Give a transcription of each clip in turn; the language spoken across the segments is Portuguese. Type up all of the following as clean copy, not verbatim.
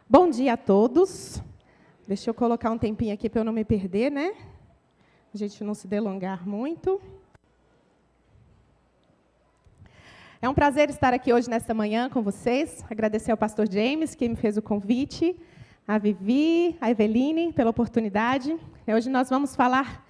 Bom dia a todos. Deixa eu colocar um tempinho aqui para eu não me perder, né? A gente não se delongar muito. É um prazer estar aqui hoje, nesta manhã, com vocês. Agradecer ao pastor James, que me fez o convite, a Vivi, a Eveline, pela oportunidade. Hoje nós vamos falar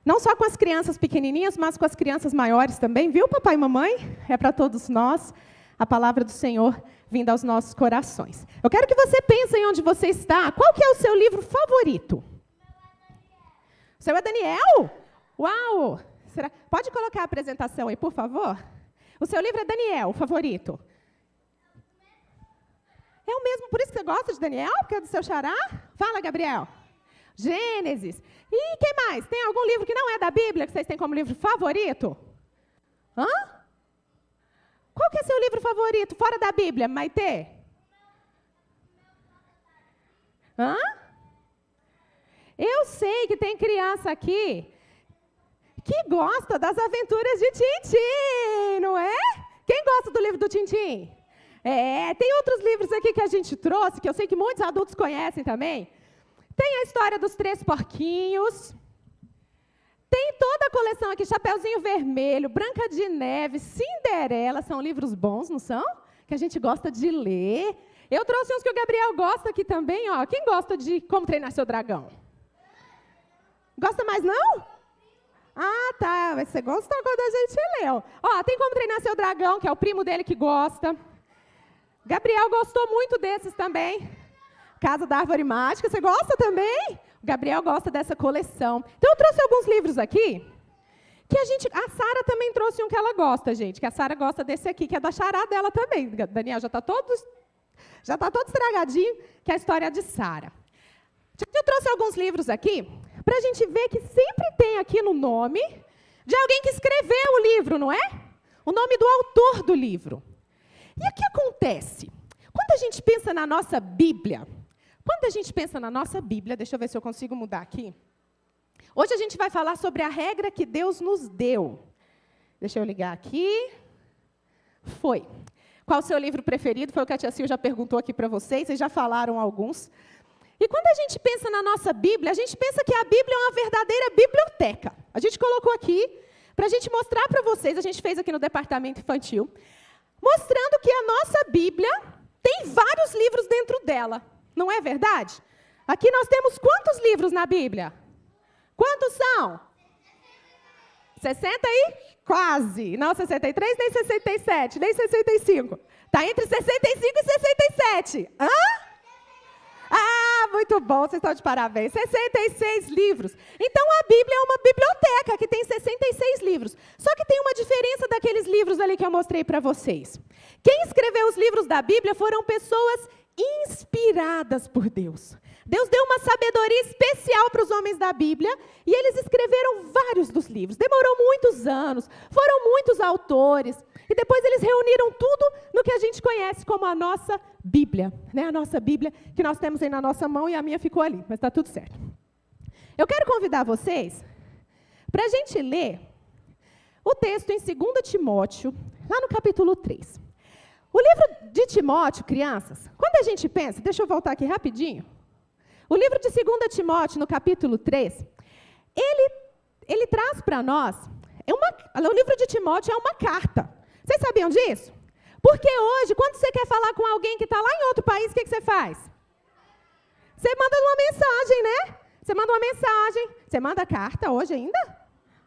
não só com as crianças pequenininhas, mas com as crianças maiores também. Viu, papai e mamãe? É para todos nós a palavra do Senhor vindo aos nossos corações. Eu quero que você pense em onde você está. Qual que é o seu livro favorito? O seu é Daniel? Uau! Pode colocar a apresentação aí, por favor? O seu livro é Daniel, o favorito. É o mesmo, por isso que você gosta de Daniel? Porque é do seu xará? Fala, Gabriel. Gênesis. E quem mais? Tem algum livro que não é da Bíblia que vocês têm como livro favorito? Hã? Qual que é seu livro favorito, fora da Bíblia, Maitê? Hã? Eu sei que tem criança aqui que gosta das aventuras de Tintim, não é? Quem gosta do livro do Tintim? Tem outros livros aqui que a gente trouxe, que eu sei que muitos adultos conhecem também. Tem a história dos 3 porquinhos. Tem toda a coleção aqui, Chapeuzinho Vermelho, Branca de Neve, Cinderela, são livros bons, não são? Que a gente gosta de ler. Eu trouxe uns que o Gabriel gosta aqui também, ó. Quem gosta de Como Treinar Seu Dragão? Gosta mais não? Ah, tá, você gostou quando a gente leu. Ó, tem Como Treinar Seu Dragão, que é o primo dele que gosta. Gabriel gostou muito desses também. Casa da Árvore Mágica, você gosta também? O Gabriel gosta dessa coleção. Então, eu trouxe alguns livros aqui, que a Sara também trouxe um que ela gosta, gente, que a Sara gosta desse aqui, que é da xará dela também. Daniel já está todo estragadinho, que é a história de Sara. Eu trouxe alguns livros aqui, para a gente ver que sempre tem aqui no nome de alguém que escreveu o livro, não é? O nome do autor do livro. E o que acontece? Quando a gente pensa na nossa Bíblia, deixa eu ver se eu consigo mudar aqui. Hoje a gente vai falar sobre a regra que Deus nos deu. Deixa eu ligar aqui. Foi. Qual o seu livro preferido? Foi o que a tia Sil já perguntou aqui para vocês já falaram alguns. E quando a gente pensa na nossa Bíblia, a gente pensa que a Bíblia é uma verdadeira biblioteca. A gente colocou aqui para a gente mostrar para vocês, a gente fez aqui no departamento infantil, mostrando que a nossa Bíblia tem vários livros dentro dela. Não é verdade? Aqui nós temos quantos livros na Bíblia? Quantos são? 60 e? Quase. Não 63, nem 67, nem 65. Está entre 65 e 67. Hã? Ah, muito bom, vocês estão de parabéns. 66 livros. Então, a Bíblia é uma biblioteca que tem 66 livros. Só que tem uma diferença daqueles livros ali que eu mostrei para vocês. Quem escreveu os livros da Bíblia foram pessoas inspiradas por Deus. Deus deu uma sabedoria especial para os homens da Bíblia e eles escreveram vários dos livros. Demorou muitos anos, foram muitos autores e depois eles reuniram tudo no que a gente conhece como a nossa Bíblia. Né? A nossa Bíblia que nós temos aí na nossa mão e a minha ficou ali, mas está tudo certo. Eu quero convidar vocês para a gente ler o texto em 2 Timóteo, lá no capítulo 3. O livro de Timóteo, crianças, quando a gente pensa, deixa eu voltar aqui rapidinho, o livro de 2 Timóteo, no capítulo 3, ele traz para nós, o livro de Timóteo é uma carta. Vocês sabiam disso? Porque hoje, quando você quer falar com alguém que está lá em outro país, o que você faz? Você manda uma mensagem, né? Você manda uma mensagem. Você manda carta hoje ainda?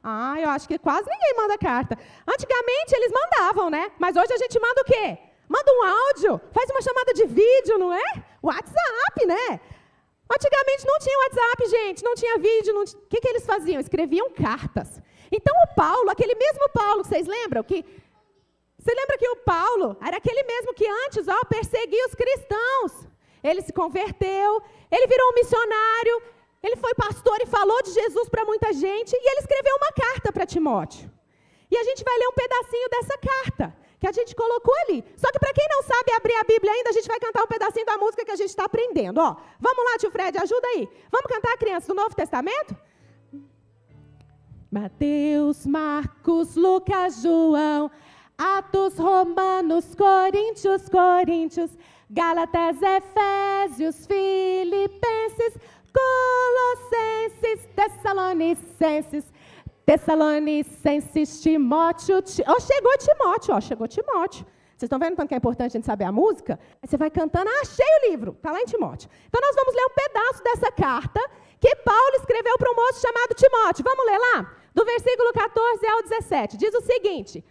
Ah, eu acho que quase ninguém manda carta. Antigamente eles mandavam, né? Mas hoje a gente manda o quê? Manda um áudio, faz uma chamada de vídeo, não é? WhatsApp, né? Antigamente não tinha WhatsApp, gente, não tinha vídeo. O que eles faziam? Escreviam cartas. Então o Paulo, aquele mesmo Paulo, vocês lembram? Você lembra que o Paulo era aquele mesmo que antes perseguia os cristãos. Ele se converteu, ele virou um missionário, ele foi pastor e falou de Jesus para muita gente, e ele escreveu uma carta para Timóteo. E a gente vai ler um pedacinho dessa carta, que a gente colocou ali. Só que para quem não sabe abrir a Bíblia ainda, a gente vai cantar um pedacinho da música que a gente está aprendendo. Ó, vamos lá, tio Fred, ajuda aí. Vamos cantar, crianças, do Novo Testamento? Mateus, Marcos, Lucas, João, Atos, Romanos, Coríntios, Gálatas, Efésios, Filipenses, Colossenses, Tessalonicenses, Timóteo. Chegou Timóteo. Vocês estão vendo quanto que é importante a gente saber a música? Aí você vai cantando, achei o livro, está lá em Timóteo. Então nós vamos ler um pedaço dessa carta que Paulo escreveu para um moço chamado Timóteo. Vamos ler lá? Do versículo 14 ao 17. Diz o seguinte,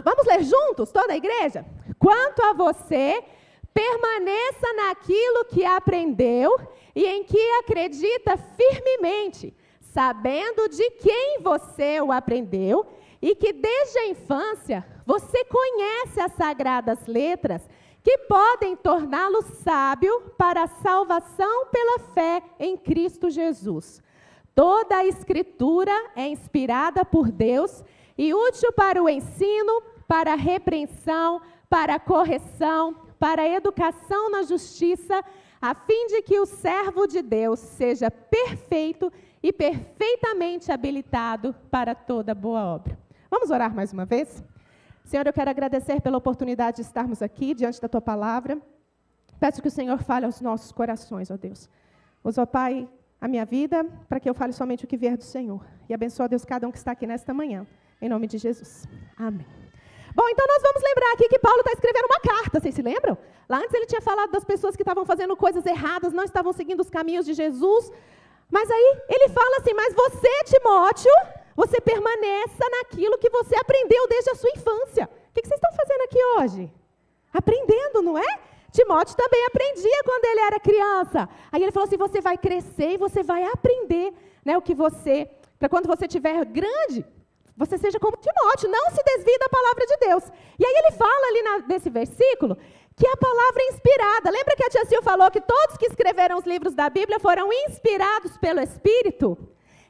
vamos ler juntos, toda a igreja? Quanto a você, permaneça naquilo que aprendeu e em que acredita firmemente, sabendo de quem você o aprendeu e que desde a infância você conhece as sagradas letras que podem torná-lo sábio para a salvação pela fé em Cristo Jesus. Toda a Escritura é inspirada por Deus e útil para o ensino, para a repreensão, para a correção, para a educação na justiça, a fim de que o servo de Deus seja perfeito e perfeitamente habilitado para toda boa obra. Vamos orar mais uma vez? Senhor, eu quero agradecer pela oportunidade de estarmos aqui diante da Tua palavra. Peço que o Senhor fale aos nossos corações, ó Deus. Usa, ó Pai, a minha vida para que eu fale somente o que vier do Senhor. E abençoa, Deus, cada um que está aqui nesta manhã. Em nome de Jesus. Amém. Bom, então nós vamos lembrar aqui que Paulo está escrevendo uma carta, vocês se lembram? Lá antes ele tinha falado das pessoas que estavam fazendo coisas erradas, não estavam seguindo os caminhos de Jesus. Mas aí ele fala assim, mas você, Timóteo, você permaneça naquilo que você aprendeu desde a sua infância. O que vocês estão fazendo aqui hoje? Aprendendo, não é? Timóteo também aprendia quando ele era criança. Aí ele falou assim, você vai crescer e você vai aprender, né, o que você, para quando você estiver grande, você seja como Timóteo, não se desvie da palavra de Deus. E aí ele fala ali nesse versículo que a palavra é inspirada. Lembra que a tia Sil falou que todos que escreveram os livros da Bíblia foram inspirados pelo Espírito?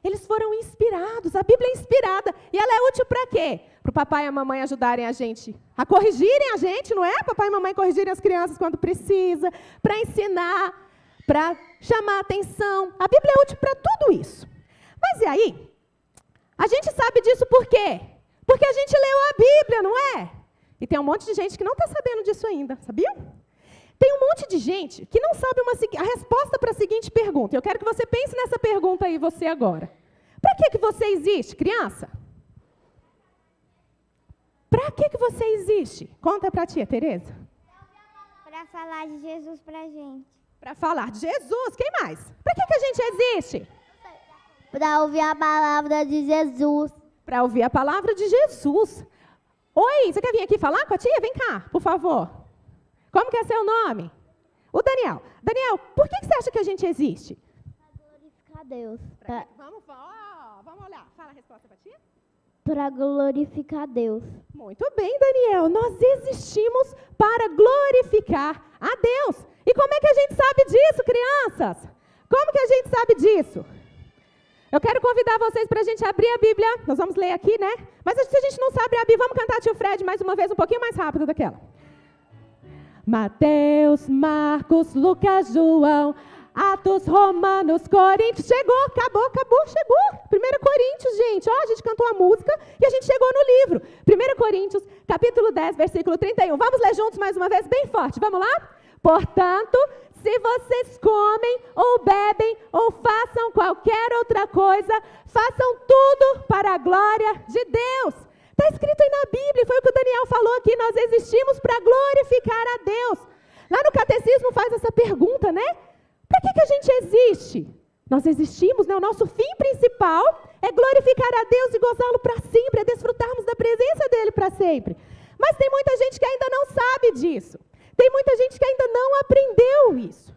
Eles foram inspirados, a Bíblia é inspirada. E ela é útil para quê? Para o papai e a mamãe ajudarem a gente, a corrigirem a gente, não é? Papai e mamãe corrigirem as crianças quando precisa, para ensinar, para chamar a atenção. A Bíblia é útil para tudo isso. Mas e aí? A gente sabe disso por quê? Porque a gente leu a Bíblia, não é? E tem um monte de gente que não está sabendo disso ainda, sabiam? Tem um monte de gente que não sabe a resposta para a seguinte pergunta. Eu quero que você pense nessa pergunta aí, você agora. Para que você existe, criança? Para que você existe? Conta para a tia, Tereza. Para falar de Jesus para a gente. Para falar de Jesus, quem mais? Para que a gente existe? Para ouvir a palavra de Jesus. Para ouvir a palavra de Jesus. Oi, você quer vir aqui falar com a tia? Vem cá, por favor. Como que é seu nome? O Daniel. Daniel, por que você acha que a gente existe? Para glorificar Deus. Vamos olhar. Fala a resposta para a tia. Para glorificar Deus. Muito bem, Daniel. Nós existimos para glorificar a Deus. E como é que a gente sabe disso, crianças? Como que a gente sabe disso? Eu quero convidar vocês para a gente abrir a Bíblia. Nós vamos ler aqui, né? Mas se a gente não sabe a Bíblia, vamos cantar Tio Fred mais uma vez, um pouquinho mais rápido daquela. Mateus, Marcos, Lucas, João, Atos, Romanos, Coríntios. Chegou, acabou, chegou. 1 Coríntios, gente. Ó, a gente cantou a música e a gente chegou no livro. 1 Coríntios, capítulo 10, versículo 31. Vamos ler juntos mais uma vez, bem forte. Vamos lá? Portanto, se vocês comem ou bebem ou façam qualquer outra coisa, façam tudo para a glória de Deus. Está escrito aí na Bíblia, foi o que o Daniel falou aqui, nós existimos para glorificar a Deus. Lá no catecismo faz essa pergunta, né? Para que a gente existe? Nós existimos, né? O nosso fim principal é glorificar a Deus e gozá-lo para sempre, é desfrutarmos da presença dEle para sempre. Mas tem muita gente que ainda não sabe disso. Tem muita gente que ainda não aprendeu isso.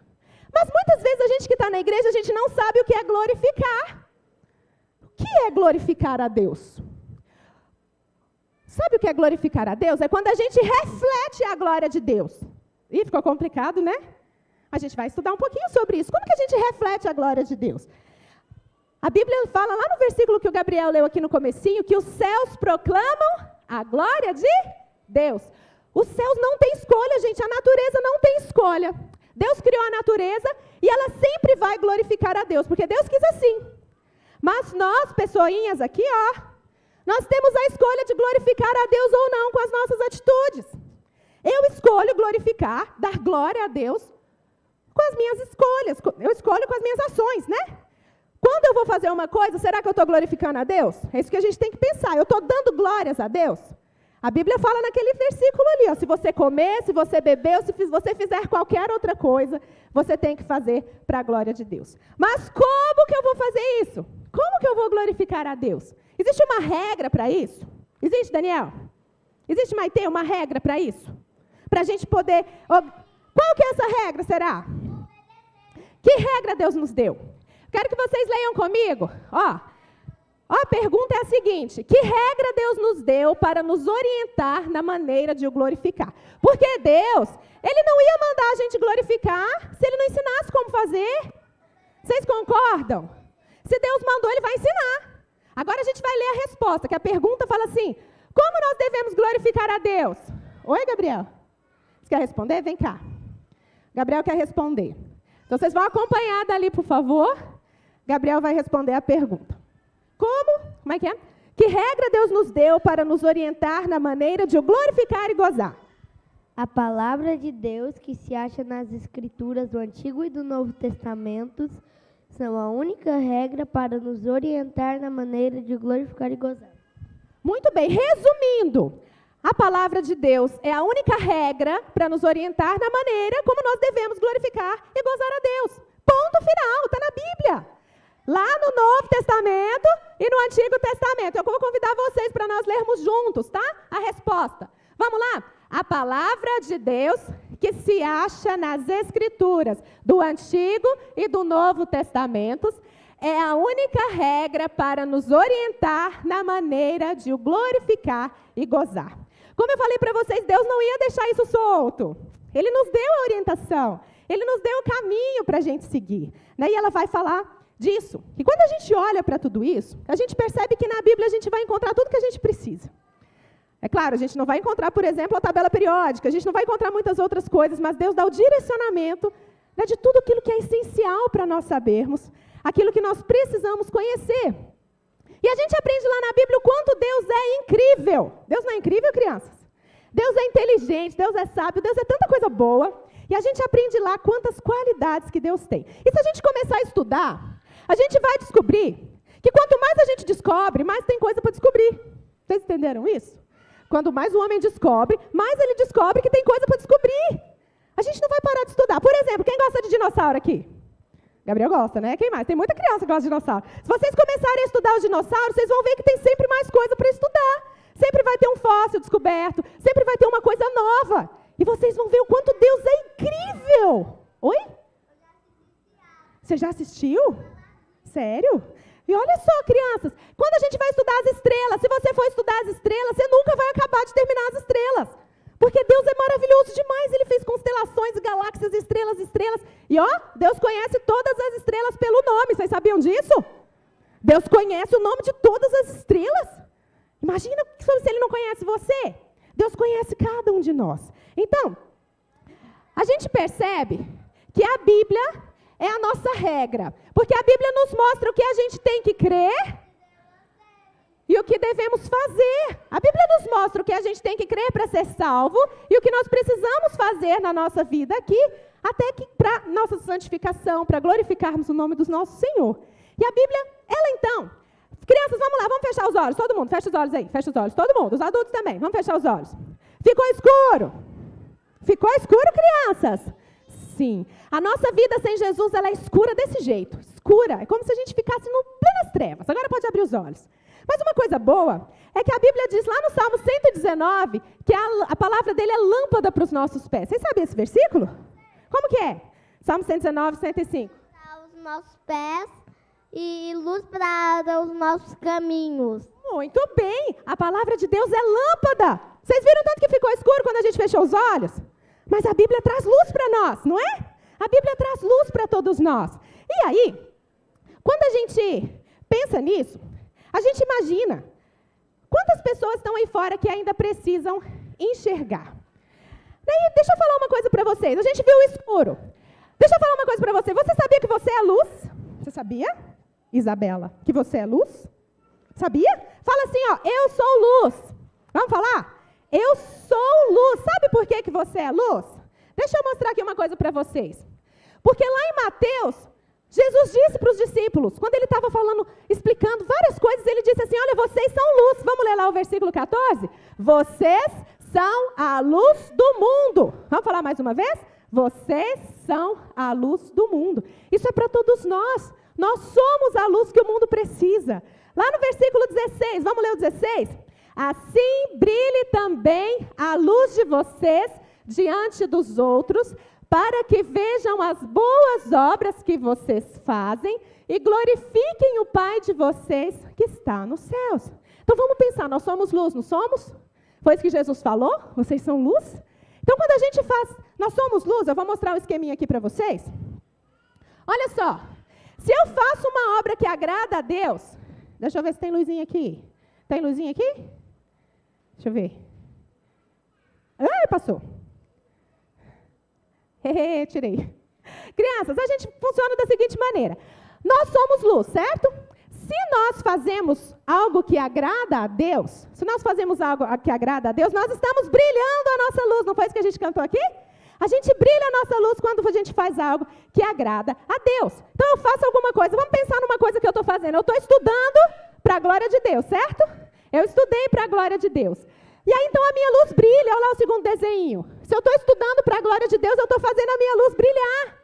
Mas muitas vezes a gente que está na igreja, a gente não sabe o que é glorificar. O que é glorificar a Deus? Sabe o que é glorificar a Deus? É quando a gente reflete a glória de Deus. Ih, ficou complicado, né? A gente vai estudar um pouquinho sobre isso. Como que a gente reflete a glória de Deus? A Bíblia fala lá no versículo que o Gabriel leu aqui no comecinho, que os céus proclamam a glória de Deus. Os céus não têm escolha, gente. A natureza não tem escolha. Deus criou a natureza e ela sempre vai glorificar a Deus, porque Deus quis assim. Mas nós, pessoinhas aqui, ó, nós temos a escolha de glorificar a Deus ou não com as nossas atitudes. Eu escolho glorificar, dar glória a Deus com as minhas escolhas. Eu escolho com as minhas ações, né? Quando eu vou fazer uma coisa, será que eu estou glorificando a Deus? É isso que a gente tem que pensar. Eu estou dando glórias a Deus? A Bíblia fala naquele versículo ali, ó, se você comer, se você beber, ou se você fizer qualquer outra coisa, você tem que fazer para a glória de Deus. Mas como que eu vou fazer isso? Como que eu vou glorificar a Deus? Existe uma regra para isso? Existe, Daniel? Existe, Maite, uma regra para isso? Para a gente poder... Qual que é essa regra, será? Que regra Deus nos deu? Quero que vocês leiam comigo. A pergunta é a seguinte: que regra Deus nos deu para nos orientar na maneira de o glorificar? Porque Deus, Ele não ia mandar a gente glorificar se Ele não ensinasse como fazer. Vocês concordam? Se Deus mandou, Ele vai ensinar. Agora a gente vai ler a resposta, que a pergunta fala assim: como nós devemos glorificar a Deus? Oi, Gabriel? Você quer responder? Vem cá. Gabriel quer responder. Então vocês vão acompanhar dali, por favor. Gabriel vai responder a pergunta. Como é que é? Que regra Deus nos deu para nos orientar na maneira de o glorificar e gozar? A palavra de Deus, que se acha nas Escrituras do Antigo e do Novo Testamentos, são a única regra para nos orientar na maneira de glorificar e gozar. Muito bem. Resumindo, a palavra de Deus é a única regra para nos orientar na maneira como nós devemos glorificar e gozar a Deus. Ponto final. Está na Bíblia. Lá no Novo Testamento e no Antigo Testamento. Eu vou convidar vocês para nós lermos juntos, tá? A resposta. Vamos lá? A palavra de Deus que se acha nas Escrituras do Antigo e do Novo Testamentos é a única regra para nos orientar na maneira de o glorificar e gozar. Como eu falei para vocês, Deus não ia deixar isso solto. Ele nos deu a orientação. Ele nos deu o caminho para a gente seguir. E ela vai falar disso. E quando a gente olha para tudo isso, a gente percebe que na Bíblia a gente vai encontrar tudo que a gente precisa. É claro, a gente não vai encontrar, por exemplo, a tabela periódica, a gente não vai encontrar muitas outras coisas, mas Deus dá o direcionamento, né, de tudo aquilo que é essencial para nós sabermos, aquilo que nós precisamos conhecer. E a gente aprende lá na Bíblia o quanto Deus é incrível. Deus não é incrível, crianças? Deus é inteligente, Deus é sábio, Deus é tanta coisa boa. E a gente aprende lá quantas qualidades que Deus tem. E se a gente começar a estudar, a gente vai descobrir que quanto mais a gente descobre, mais tem coisa para descobrir. Vocês entenderam isso? Quanto mais o homem descobre, mais ele descobre que tem coisa para descobrir. A gente não vai parar de estudar. Por exemplo, quem gosta de dinossauro aqui? Gabriel gosta, né? Quem mais? Tem muita criança que gosta de dinossauro. Se vocês começarem a estudar os dinossauros, vocês vão ver que tem sempre mais coisa para estudar. Sempre vai ter um fóssil descoberto, sempre vai ter uma coisa nova. E vocês vão ver o quanto Deus é incrível. Oi? Você já assistiu? Sério? E olha só, crianças, quando a gente vai estudar as estrelas, se você for estudar as estrelas, você nunca vai acabar de terminar as estrelas. Porque Deus é maravilhoso demais. Ele fez constelações, galáxias, estrelas. E Deus conhece todas as estrelas pelo nome. Vocês sabiam disso? Deus conhece o nome de todas as estrelas. Imagina se Ele não conhece você. Deus conhece cada um de nós. Então, a gente percebe que a Bíblia é a nossa regra. Porque a Bíblia nos mostra o que a gente tem que crer e o que devemos fazer. A Bíblia nos mostra o que a gente tem que crer para ser salvo e o que nós precisamos fazer na nossa vida aqui, até que para nossa santificação, para glorificarmos o nome do nosso Senhor. E a Bíblia, ela então... Crianças, vamos lá, vamos fechar os olhos. Todo mundo, fecha os olhos aí, fecha os olhos. Todo mundo, os adultos também, vamos fechar os olhos. Ficou escuro? Ficou escuro, crianças? Sim. A nossa vida sem Jesus, ela é escura desse jeito. Escura. É como se a gente ficasse no plenas trevas. Agora pode abrir os olhos. Mas uma coisa boa é que a Bíblia diz lá no Salmo 119 que a palavra dele é lâmpada para os nossos pés. Vocês sabem esse versículo? Como que é? Salmo 119, 105. Para os nossos pés e luz para os nossos caminhos. Muito bem. A palavra de Deus é lâmpada. Vocês viram tanto que ficou escuro quando a gente fechou os olhos? Mas a Bíblia traz luz para nós, não é? A Bíblia traz luz para todos nós. E aí, quando a gente pensa nisso, a gente imagina quantas pessoas estão aí fora que ainda precisam enxergar. Daí, deixa eu falar uma coisa para vocês. A gente viu o escuro. Deixa eu falar uma coisa para você. Você sabia que você é luz? Você sabia, Isabela, que você é luz? Sabia? Fala assim, ó, eu sou luz. Vamos falar? Eu sou luz. Sabe por que você é luz? Deixa eu mostrar aqui uma coisa para vocês. Porque lá em Mateus, Jesus disse para os discípulos, quando ele estava falando, explicando várias coisas, ele disse assim, olha, vocês são luz. Vamos ler lá o versículo 14? Vocês são a luz do mundo. Vamos falar mais uma vez? Vocês são a luz do mundo. Isso é para todos nós. Nós somos a luz que o mundo precisa. Lá no versículo 16, vamos ler o 16? Assim brilhe também a luz de vocês diante dos outros, para que vejam as boas obras que vocês fazem e glorifiquem o Pai de vocês que está nos céus. Então vamos pensar, nós somos luz, não somos? Foi isso que Jesus falou? Vocês são luz? Então quando a gente faz, nós somos luz, eu vou mostrar um esqueminha aqui para vocês. Olha só, se eu faço uma obra que agrada a Deus, deixa eu ver se tem luzinha aqui. Tem luzinha aqui? Deixa eu ver. Ah, passou. Tirei. Crianças, a gente funciona da seguinte maneira. Nós somos luz, certo? Se nós fazemos algo que agrada a Deus, se nós fazemos algo que agrada a Deus, nós estamos brilhando a nossa luz. Não foi isso que a gente cantou aqui? A gente brilha a nossa luz quando a gente faz algo que agrada a Deus. Então eu faço alguma coisa. Vamos pensar numa coisa que eu estou fazendo. Eu estou estudando para a glória de Deus, certo? Eu estudei para a glória de Deus. E aí, então, a minha luz brilha. Olha lá o segundo desenho. Se eu estou estudando para a glória de Deus, eu estou fazendo a minha luz brilhar.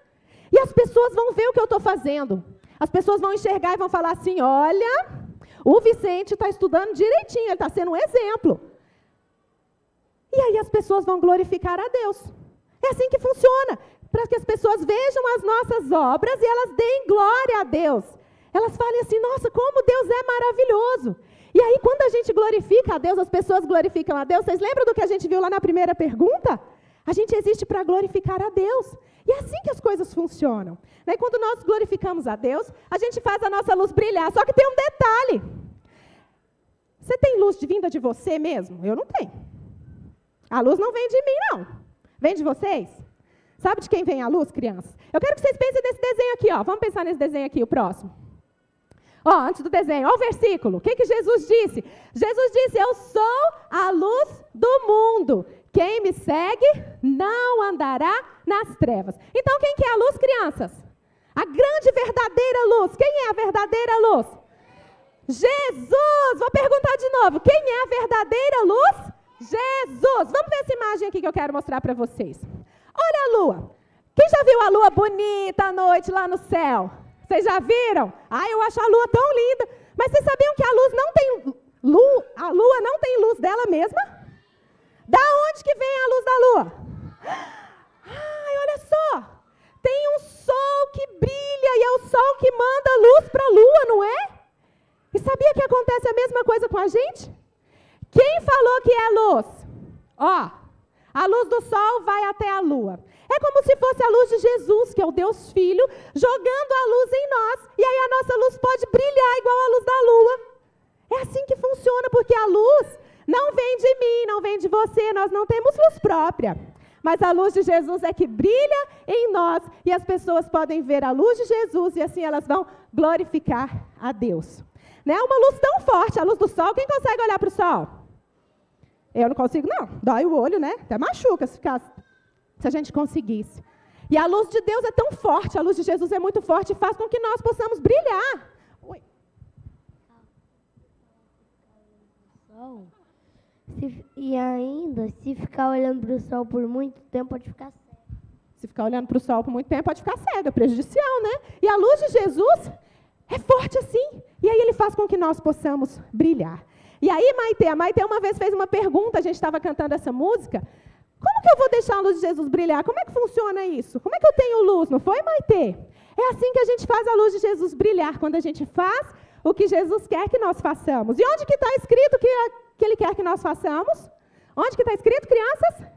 E as pessoas vão ver o que eu estou fazendo. As pessoas vão enxergar e vão falar assim, olha, o Vicente está estudando direitinho, ele está sendo um exemplo. E aí as pessoas vão glorificar a Deus. É assim que funciona. Para que as pessoas vejam as nossas obras e elas deem glória a Deus. Elas falem assim, nossa, como Deus é maravilhoso. E aí, quando a gente glorifica a Deus, as pessoas glorificam a Deus. Vocês lembram do que a gente viu lá na primeira pergunta? A gente existe para glorificar a Deus. E é assim que as coisas funcionam. Daí, quando nós glorificamos a Deus, a gente faz a nossa luz brilhar. Só que tem um detalhe. Você tem luz vinda de você mesmo? Eu não tenho. A luz não vem de mim, não. Vem de vocês? Sabe de quem vem a luz, crianças? Eu quero que vocês pensem nesse desenho aqui, ó. Vamos pensar nesse desenho aqui, o próximo. Ó, antes do desenho, ó o versículo. O que Jesus disse? Jesus disse, eu sou a luz do mundo. Quem me segue não andará nas trevas. Então, quem que é a luz, crianças? A grande verdadeira luz. Quem é a verdadeira luz? Jesus! Vou perguntar de novo. Quem é a verdadeira luz? Jesus! Vamos ver essa imagem aqui que eu quero mostrar para vocês. Olha a lua. Quem já viu a lua bonita à noite lá no céu? Vocês já viram? Eu acho a lua tão linda. Mas vocês sabiam que a luz não tem luz? A lua não tem luz dela mesma? Da onde que vem a luz da lua? Olha só. Tem um sol que brilha e é o sol que manda luz para a lua, não é? E sabia que acontece a mesma coisa com a gente? Quem falou que é luz? A luz do sol vai até a lua. É como se fosse a luz de Jesus, que é o Deus Filho, jogando a luz em nós. E aí a nossa luz pode brilhar igual a luz da lua. É assim que funciona, porque a luz não vem de mim, não vem de você. Nós não temos luz própria. Mas a luz de Jesus é que brilha em nós. E as pessoas podem ver a luz de Jesus e assim elas vão glorificar a Deus. Não é uma luz tão forte, a luz do sol. Quem consegue olhar para o sol? Eu não consigo, não. Dói o olho, né? Até machuca se a gente conseguisse. E a luz de Deus é tão forte, a luz de Jesus é muito forte e faz com que nós possamos brilhar. Oi. E ainda, se ficar olhando para o sol por muito tempo, pode ficar cego. Se ficar olhando para o sol por muito tempo, pode ficar cego, é prejudicial, né? E a luz de Jesus é forte assim. E aí ele faz com que nós possamos brilhar. E aí, a Maite uma vez fez uma pergunta, a gente estava cantando essa música. Como que eu vou deixar a luz de Jesus brilhar? Como é que funciona isso? Como é que eu tenho luz? Não foi, Maite? É assim que a gente faz a luz de Jesus brilhar, quando a gente faz o que Jesus quer que nós façamos. E onde que está escrito que Ele quer que nós façamos? Onde que está escrito, crianças?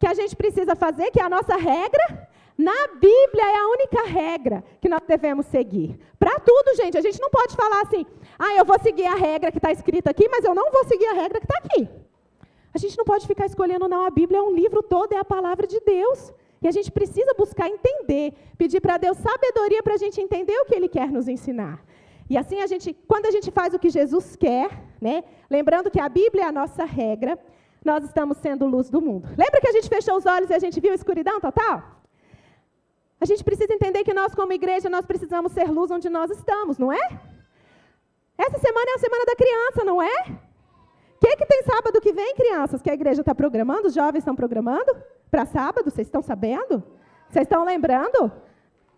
Que a gente precisa fazer, que é a nossa regra. Na Bíblia é a única regra que nós devemos seguir. Para tudo, gente. A gente não pode falar assim, eu vou seguir a regra que está escrita aqui, mas eu não vou seguir a regra que está aqui. A gente não pode ficar escolhendo, não. A Bíblia é um livro todo, é a palavra de Deus. E a gente precisa buscar entender, pedir para Deus sabedoria para a gente entender o que Ele quer nos ensinar. E assim, quando a gente faz o que Jesus quer, né, lembrando que a Bíblia é a nossa regra, nós estamos sendo luz do mundo. Lembra que a gente fechou os olhos e a gente viu a escuridão total? A gente precisa entender que nós, como igreja, nós precisamos ser luz onde nós estamos, não é? Essa semana é a semana da criança, não é? O que tem sábado que vem, crianças? Que a igreja está programando? Os jovens estão programando para sábado? Vocês estão sabendo? Vocês estão lembrando?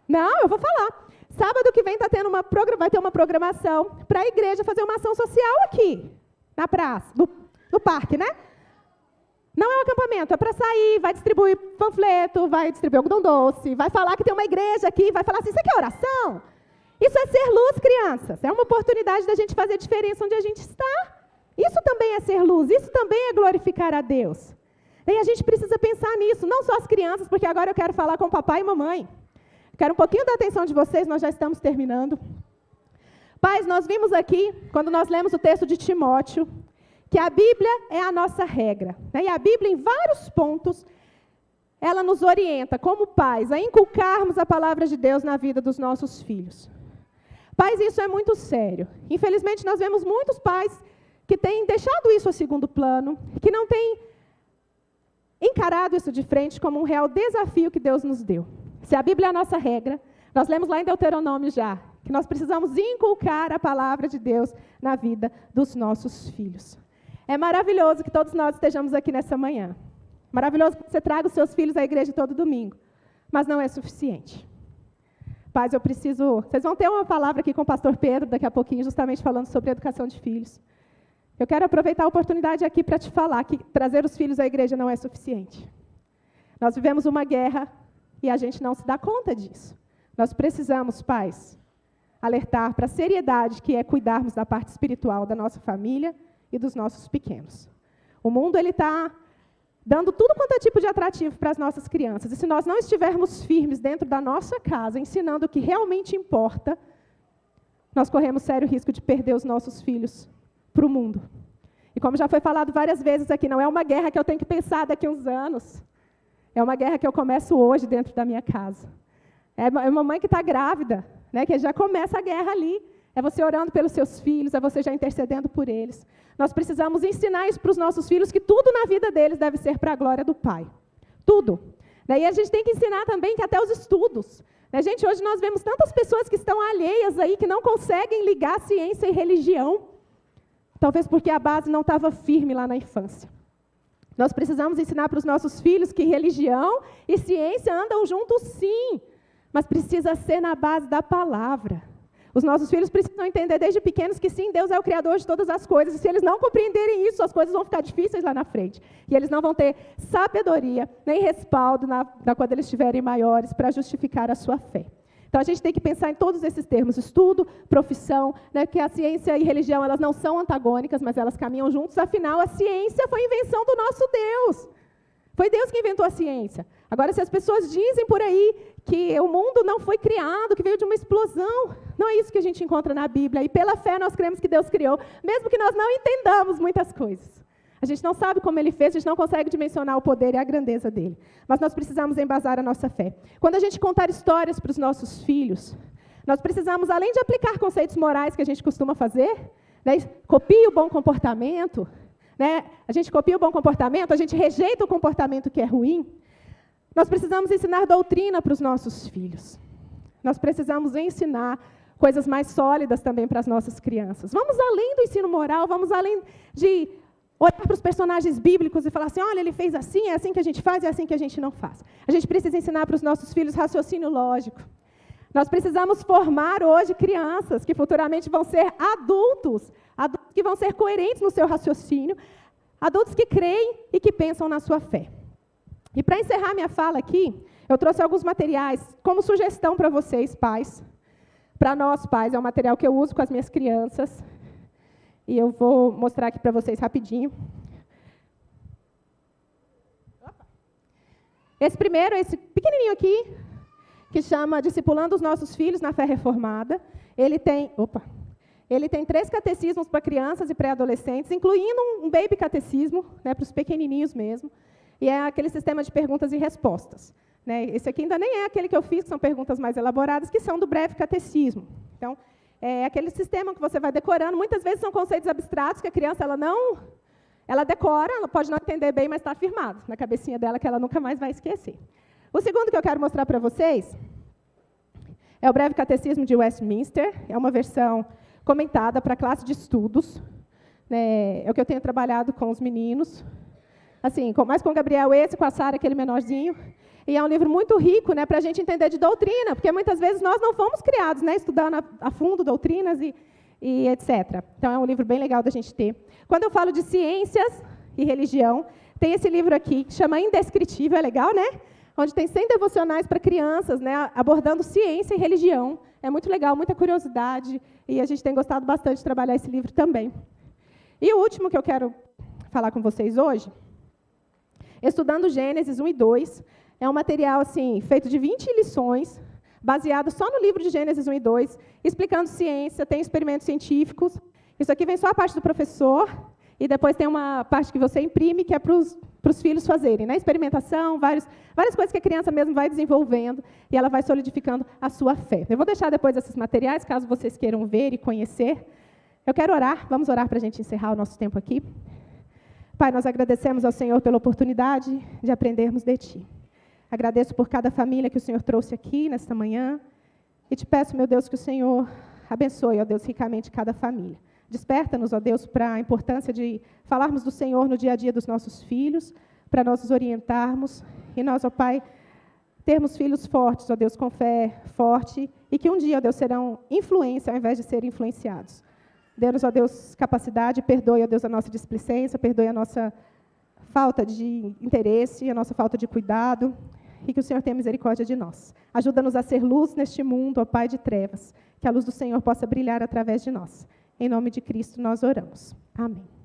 Não, eu vou falar. Sábado que vem vai ter uma programação para a igreja fazer uma ação social aqui, na praça, no parque, né? Não é um acampamento, é para sair, vai distribuir panfleto, vai distribuir algodão doce, vai falar que tem uma igreja aqui, vai falar assim, isso aqui é oração? Isso é ser luz, crianças. É uma oportunidade da gente fazer diferença onde a gente está. Isso também é ser luz, isso também é glorificar a Deus. E a gente precisa pensar nisso, não só as crianças, porque agora eu quero falar com papai e mamãe. Quero um pouquinho da atenção de vocês, nós já estamos terminando. Pais, nós vimos aqui, quando nós lemos o texto de Timóteo, que a Bíblia é a nossa regra. Né? E a Bíblia, em vários pontos, ela nos orienta, como pais, a inculcarmos a palavra de Deus na vida dos nossos filhos. Pais, isso é muito sério. Infelizmente, nós vemos muitos pais que têm deixado isso a segundo plano, que não têm encarado isso de frente como um real desafio que Deus nos deu. Se a Bíblia é a nossa regra, nós lemos lá em Deuteronômio já, que nós precisamos inculcar a palavra de Deus na vida dos nossos filhos. É maravilhoso que todos nós estejamos aqui nessa manhã. Maravilhoso que você traga os seus filhos à igreja todo domingo. Mas não é suficiente. Pais, eu preciso... Vocês vão ter uma palavra aqui com o pastor Pedro daqui a pouquinho, justamente falando sobre a educação de filhos. Eu quero aproveitar a oportunidade aqui para te falar que trazer os filhos à igreja não é suficiente. Nós vivemos uma guerra e a gente não se dá conta disso. Nós precisamos, pais, alertar para a seriedade que é cuidarmos da parte espiritual da nossa família e dos nossos pequenos. O mundo está dando tudo quanto é tipo de atrativo para as nossas crianças. E se nós não estivermos firmes dentro da nossa casa, ensinando o que realmente importa, nós corremos sério risco de perder os nossos filhos para o mundo. E como já foi falado várias vezes aqui, não é uma guerra que eu tenho que pensar daqui a uns anos. É uma guerra que eu começo hoje dentro da minha casa. É uma mãe que está grávida, né, que já começa a guerra ali. É você orando pelos seus filhos, é você já intercedendo por eles. Nós precisamos ensinar isso para os nossos filhos, que tudo na vida deles deve ser para a glória do Pai. Tudo. E a gente tem que ensinar também que até os estudos. Gente, hoje nós vemos tantas pessoas que estão alheias aí, que não conseguem ligar ciência e religião. Talvez porque a base não estava firme lá na infância. Nós precisamos ensinar para os nossos filhos que religião e ciência andam juntos sim, mas precisa ser na base da palavra. Os nossos filhos precisam entender desde pequenos que sim, Deus é o Criador de todas as coisas, e se eles não compreenderem isso, as coisas vão ficar difíceis lá na frente. E eles não vão ter sabedoria, nem respaldo quando eles estiverem maiores para justificar a sua fé. Então, a gente tem que pensar em todos esses termos, estudo, profissão, né, que a ciência e religião elas não são antagônicas, mas elas caminham juntos, afinal, a ciência foi invenção do nosso Deus. Foi Deus que inventou a ciência. Agora, se as pessoas dizem por aí que o mundo não foi criado, que veio de uma explosão, não é isso que a gente encontra na Bíblia. E pela fé nós cremos que Deus criou, mesmo que nós não entendamos muitas coisas. A gente não sabe como Ele fez, a gente não consegue dimensionar o poder e a grandeza dEle. Mas nós precisamos embasar a nossa fé. Quando a gente contar histórias para os nossos filhos, nós precisamos, além de aplicar conceitos morais que a gente costuma fazer, né, copie o bom comportamento, né, a gente copia o bom comportamento, a gente rejeita o comportamento que é ruim, nós precisamos ensinar doutrina para os nossos filhos. Nós precisamos ensinar coisas mais sólidas também para as nossas crianças. Vamos além do ensino moral, vamos além de olhar para os personagens bíblicos e falar assim, olha, ele fez assim, é assim que a gente faz, é assim que a gente não faz. A gente precisa ensinar para os nossos filhos raciocínio lógico. Nós precisamos formar hoje crianças que futuramente vão ser adultos que vão ser coerentes no seu raciocínio, adultos que creem e que pensam na sua fé. E para encerrar minha fala aqui, eu trouxe alguns materiais como sugestão para vocês, pais. Para nós, pais, é um material que eu uso com as minhas crianças. E eu vou mostrar aqui para vocês rapidinho. Esse primeiro, esse pequenininho aqui, que chama Discipulando os Nossos Filhos na Fé Reformada. Ele tem 3 catecismos para crianças e pré-adolescentes, incluindo um baby catecismo, né, para os pequenininhos mesmo. E é aquele sistema de perguntas e respostas. Né? Esse aqui ainda nem é aquele que eu fiz, que são perguntas mais elaboradas, que são do breve catecismo. Então, é aquele sistema que você vai decorando. Muitas vezes são conceitos abstratos que a criança ela não Ela decora, ela pode não entender bem, mas está afirmado na cabecinha dela que ela nunca mais vai esquecer. O segundo que eu quero mostrar para vocês é o Breve Catecismo de Westminster. É uma versão comentada para a classe de estudos. É o que eu tenho trabalhado com os meninos. Assim, mais com o Gabriel esse, com a Sara, aquele menorzinho. E é um livro muito rico, para a gente entender de doutrina, porque muitas vezes nós não fomos criados, estudando a fundo doutrinas e etc. Então, é um livro bem legal da gente ter. Quando eu falo de ciências e religião, tem esse livro aqui, que chama Indescritível, é legal, né? Onde tem 100 devocionais para crianças, abordando ciência e religião. É muito legal, muita curiosidade, e a gente tem gostado bastante de trabalhar esse livro também. E o último que eu quero falar com vocês hoje, Estudando Gênesis 1 e 2, é um material assim, feito de 20 lições, baseado só no livro de Gênesis 1 e 2, explicando ciência, tem experimentos científicos. Isso aqui vem só a parte do professor, e depois tem uma parte que você imprime, que é para os filhos fazerem, experimentação, várias coisas que a criança mesmo vai desenvolvendo, e ela vai solidificando a sua fé. Eu vou deixar depois esses materiais, caso vocês queiram ver e conhecer. Eu quero orar, vamos orar para a gente encerrar o nosso tempo aqui. Pai, nós agradecemos ao Senhor pela oportunidade de aprendermos de Ti. Agradeço por cada família que o Senhor trouxe aqui nesta manhã, e te peço, meu Deus, que o Senhor abençoe, ó Deus, ricamente cada família. Desperta-nos, ó Deus, para a importância de falarmos do Senhor no dia a dia dos nossos filhos, para nós nos orientarmos, e nós, ó Pai, termos filhos fortes, ó Deus, com fé forte, e que um dia, ó Deus, serão influência ao invés de serem influenciados. Dê-nos, ó Deus, capacidade, perdoe, ó Deus, a nossa displicência, perdoe a nossa falta de interesse, a nossa falta de cuidado, e que o Senhor tenha misericórdia de nós. Ajuda-nos a ser luz neste mundo, ó Pai de trevas, que a luz do Senhor possa brilhar através de nós. Em nome de Cristo nós oramos. Amém.